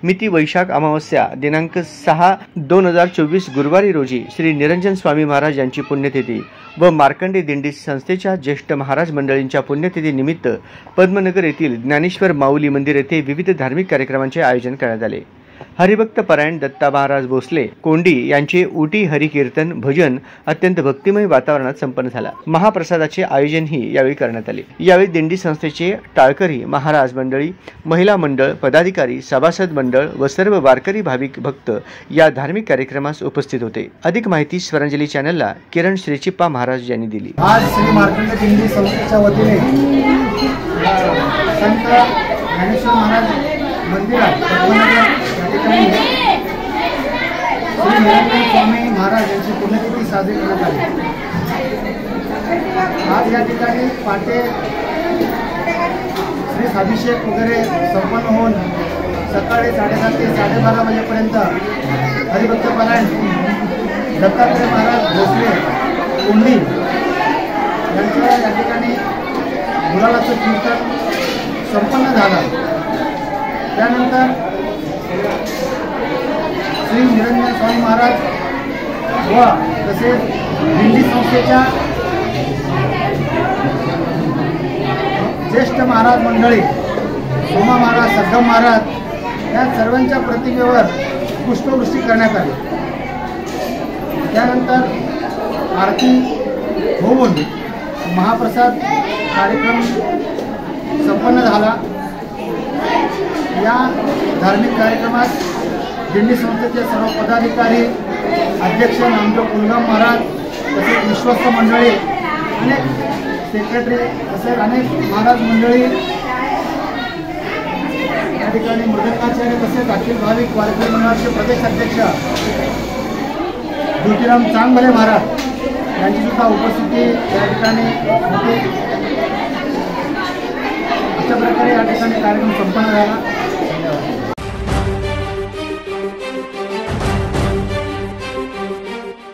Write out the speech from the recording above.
मिती वैशाख अमावस्या दिनांक 6/2024 गुरुवारी रोजी श्री निरंजन स्वामी महाराज यांची पुण्यतिथी व मार्कंडे दिंडी संस्थेच्या ज्येष्ठ महाराज मंडळींच्या पुण्यतिथी निमित्त पद्मनगर येथील ज्ञानेश्वर माऊली मंदिर येथे विविध धार्मिक कार्यक्रमांचे आयोजन करण्यात आले। हरिभक्त परायण दत्ता महाराज भोसले कोंडी यांचे उटी हरिकीर्तन भजन अत्यंत भक्तिमय वातावरणात संपन्न झाला। महाप्रसादाचे आयोजनही यावेळी करण्यात आले। यावेळी दिंडी संस्थेचे टाळकरी महाराज मंडळी, महिला मंडळ, पदाधिकारी, सभासद मंडळ व सर्व वारकरी भाविक भक्त या धार्मिक कार्यक्रमास उपस्थित होते। अधिक माहिती स्वरांजली चॅनलला किरण श्रीचिप्पा महाराज यांनी दिली। आज श्री मार्कंडे दिंडी संस्थेच्या वतीने संत ज्ञानेश्वर महाराज मंदिरात श्री निरंजन स्वामी महाराज यांची पुण्यतिथी साजरी करण्यात आली। आज या ठिकाणी पहाटे श्री अभिषेक वगैरे संपन्न होऊन सकाळी 7:30 ते 12:30 वाजेपर्यंत हरिभक्त परायण दत्तात्रय महाराज भोसले कोंडी यांच्या या ठिकाणी गुलालाचं कीर्तन संपन्न झालं। त्यानंतर श्री निरंजन स्वामी महाराज व तसेच दिंडी संस्थेच्या ज्येष्ठ महाराज मंडळी सोमा महाराज, सद्धम महाराज या सर्वांच्या प्रतिमेवर पुष्पवृष्टी करण्यात आली। त्यानंतर आरती होऊन महाप्रसाद कार्यक्रम संपन्न झाला। या धार्मिक कार्यक्रमात दिंडी संस्थेचे सर्व पदाधिकारी, अध्यक्ष नामदेव कुलगाम महाराज तसेच विश्वस्त मंडळी, अनेक सेक्रेटरी तसेच अनेक महाराज मंडळी या ठिकाणी मृदंगाचार्य तसेच अखिल भाविक वारकरी मंडळाचे प्रदेश अध्यक्ष ज्योतिराम चांगभले महाराज यांची सुद्धा उपस्थिती या ठिकाणी होती। अशा प्रकारे या ठिकाणी कार्यक्रम संपन्न झाला।